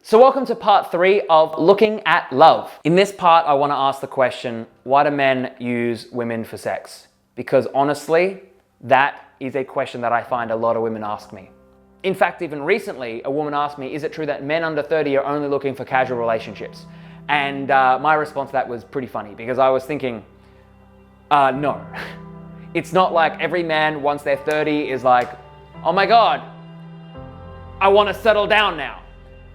So welcome to part 3 of Looking at Love. In this part, I want to ask the question, why do men use women for sex? Because honestly, that is a question that I find a lot of women ask me. In fact, even recently, a woman asked me, is it true that men under 30 are only looking for casual relationships? And my response to that was pretty funny because I was thinking, no. It's not like every man once they're 30 is like, oh my God, I want to settle down now.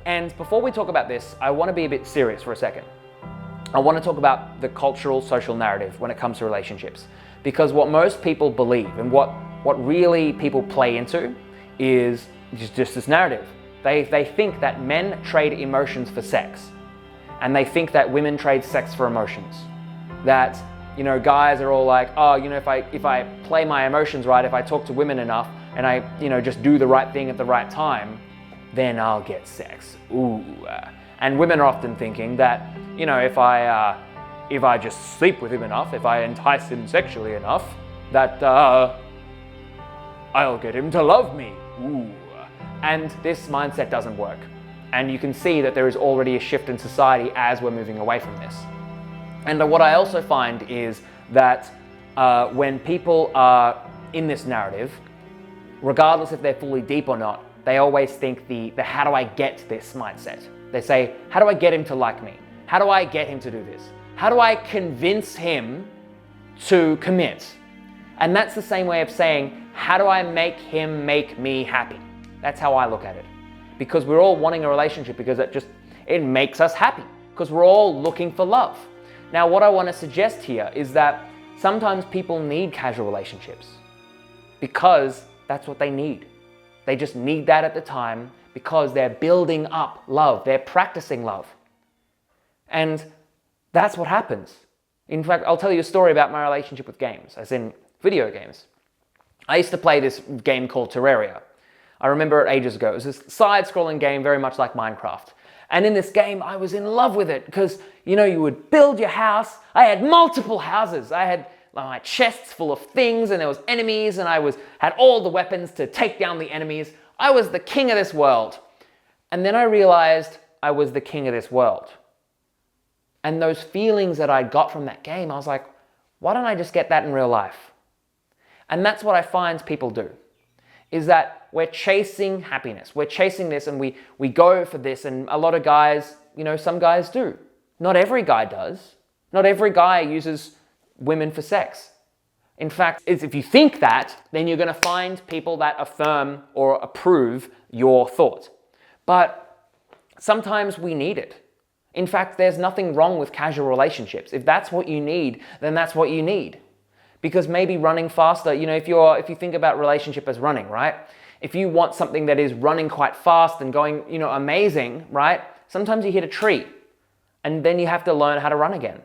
And before we talk about this, I want to be a bit serious for a second. I want to talk about the cultural social narrative when it comes to relationships. Because what most people believe and what really people play into is just this narrative. They think that men trade emotions for sex. And they think that women trade sex for emotions. That, guys are all like, oh, if I play my emotions right, if I talk to women enough and I, just do the right thing at the right time, then I'll get sex. Ooh. And women are often thinking that, if I just sleep with him enough, if I entice him sexually enough, that I'll get him to love me. Ooh. And this mindset doesn't work. And you can see that there is already a shift in society as we're moving away from this. And what I also find is that when people are in this narrative, regardless if they're fully deep or not, they always think the how do I get this mindset. They say, how do I get him to like me? How do I get him to do this? How do I convince him to commit? And that's the same way of saying, how do I make him make me happy? That's how I look at it. Because we're all wanting a relationship because it makes us happy. Because we're all looking for love. Now, what I want to suggest here is that sometimes people need casual relationships because that's what they need. They just need that at the time because they're building up love. They're practicing love. And that's what happens. In fact, I'll tell you a story about my relationship with games, as in video games. I used to play this game called Terraria. I remember it ages ago. It was this side-scrolling game very much like Minecraft. And in this game, I was in love with it because, you would build your house. I had multiple houses. I had my chests full of things and there was enemies and I had all the weapons to take down the enemies. I was the king of this world. And then I realized I was the king of this world. And those feelings that I got from that game, I was like, why don't I just get that in real life? And that's what I find people do, is that we're chasing happiness. We're chasing this and we go for this. And a lot of guys, some guys do. Not every guy does. Not every guy uses women for sex. In fact, if you think that, then you're going to find people that affirm or approve your thought. But sometimes we need it. In fact, there's nothing wrong with casual relationships. If that's what you need, then that's what you need. Because maybe running faster, if you think about relationship as running, right? If you want something that is running quite fast and going, amazing, right? Sometimes you hit a tree and then you have to learn how to run again.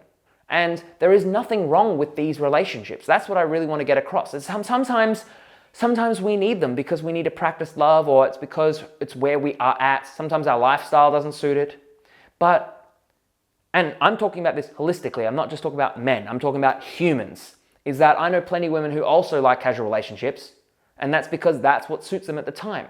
And there is nothing wrong with these relationships. That's what I really want to get across. Sometimes we need them because we need to practice love, or it's because it's where we are at. Sometimes our lifestyle doesn't suit it. And I'm talking about this holistically. I'm not just talking about men. I'm talking about humans. Is that I know plenty of women who also like casual relationships, and that's because that's what suits them at the time.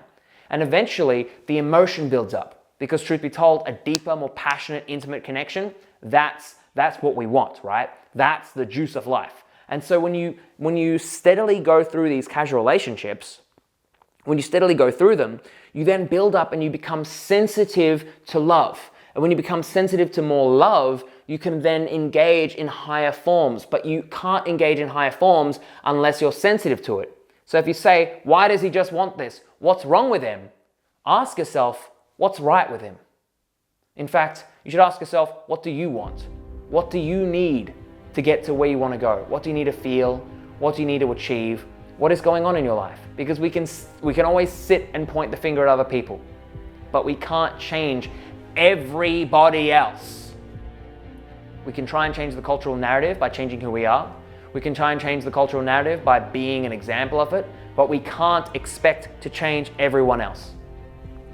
And eventually, the emotion builds up. Because truth be told, a deeper, more passionate, intimate connection, that's what we want, right? That's the juice of life. And so when you steadily go through these casual relationships, when you steadily go through them, you then build up and you become sensitive to love. And when you become sensitive to more love, you can then engage in higher forms. But you can't engage in higher forms unless you're sensitive to it. So if you say, why does he just want this? What's wrong with him? Ask yourself, what's right with him? In fact, you should ask yourself, what do you want? What do you need to get to where you want to go? What do you need to feel? What do you need to achieve? What is going on in your life? Because we can always sit and point the finger at other people, but we can't change everybody else. We can try and change the cultural narrative by changing who we are. We can try and change the cultural narrative by being an example of it, but we can't expect to change everyone else.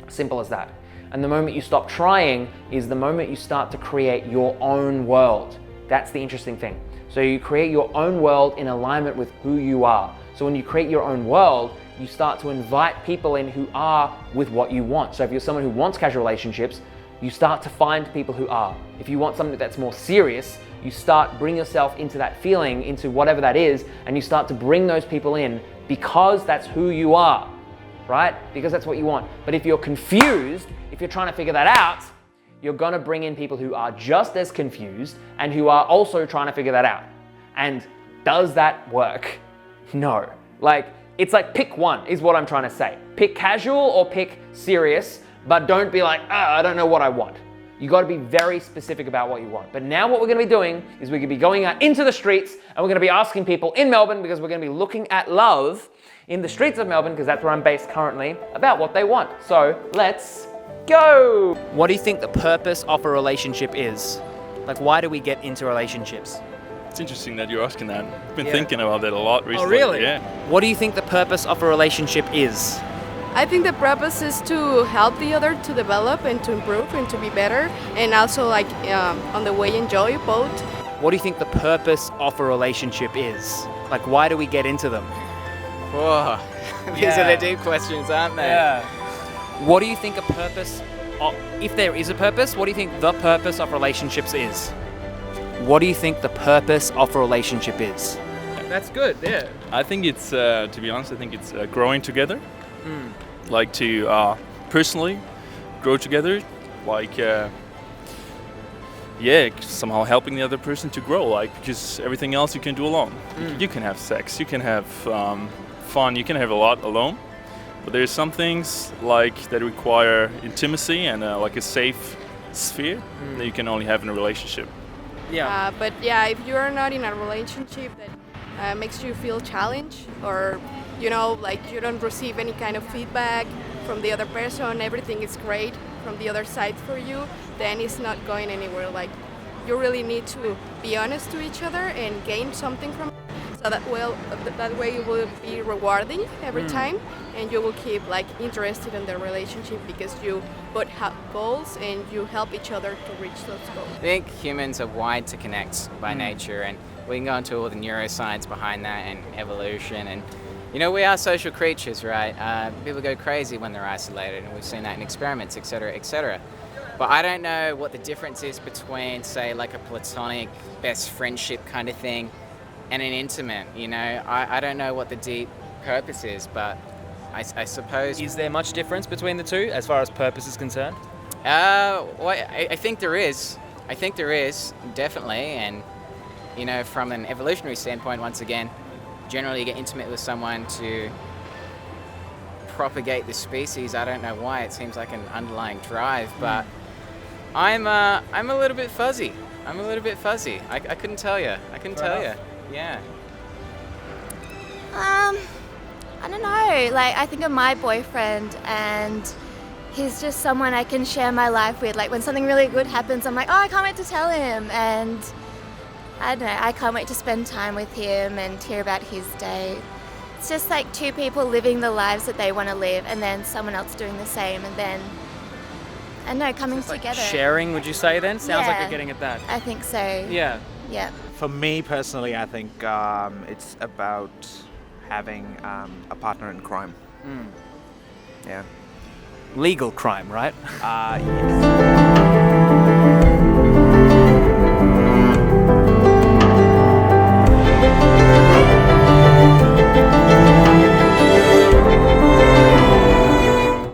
Simple as that. And the moment you stop trying is the moment you start to create your own world. That's the interesting thing. So you create your own world in alignment with who you are. So when you create your own world, you start to invite people in who are with what you want. So if you're someone who wants casual relationships, you start to find people who are. If you want something that's more serious, you start bring yourself into that feeling, into whatever that is, and you start to bring those people in because that's who you are, right? Because that's what you want. But if you're confused, if you're trying to figure that out, you're gonna bring in people who are just as confused and who are also trying to figure that out. And does that work? No. It's like pick one is what I'm trying to say. Pick casual or pick serious, but don't be like, I don't know what I want. You gotta be very specific about what you want. But now what we're gonna be doing is we're gonna be going out into the streets and we're gonna be asking people in Melbourne, because we're gonna be looking at love in the streets of Melbourne, because that's where I'm based currently, about what they want. So let's go. What do you think the purpose of a relationship is? Why do we get into relationships? It's interesting that you're asking that. I've been thinking about that a lot recently. Oh, really? Yeah. What do you think the purpose of a relationship is? I think the purpose is to help the other to develop and to improve and to be better, and also on the way enjoy both. What do you think the purpose of a relationship is? Why do we get into them? Whoa, these are the deep questions, aren't they? Yeah. What do you think a purpose of, if there is a purpose, what do you think the purpose of relationships is? What do you think the purpose of a relationship is? That's good, yeah. I think it's, to be honest, I think it's growing together. To personally grow together, somehow helping the other person to grow, because everything else you can do alone. You can have sex, you can have fun, you can have a lot alone, but there's some things that require intimacy and a safe sphere that you can only have in a relationship. Yeah. But if you are not in a relationship that makes you feel challenged, or you don't receive any kind of feedback from the other person, everything is great from the other side for you, then it's not going anywhere. You really need to be honest to each other and gain something from it, so that way it will be rewarding every time, and you will keep interested in the relationship because you both have goals and you help each other to reach those goals. I think humans are wired to connect by nature, and we can go into all the neuroscience behind that and evolution, and we are social creatures, right? People go crazy when they're isolated, and we've seen that in experiments, etc., etc. But I don't know what the difference is between, say, a platonic best friendship kind of thing and an intimate, I don't know what the deep purpose is, but I suppose... Is there much difference between the two as far as purpose is concerned? I think there is. I think there is, definitely, and, from an evolutionary standpoint, once again, generally you get intimate with someone to propagate the species. I don't know why, it seems like an underlying drive, but I'm a little bit fuzzy. I couldn't tell you. Yeah. I don't know. I think of my boyfriend, and he's just someone I can share my life with. When something really good happens, I'm like, oh, I can't wait to tell him. And I don't know, I can't wait to spend time with him and hear about his day. It's just two people living the lives that they want to live, and then someone else doing the same, and then, I don't know, coming together. Sharing, would you say then? Sounds like you're getting at that. I think so. Yeah. Yeah. For me personally, I think it's about having a partner in crime. Yeah. Legal crime, right? Yes.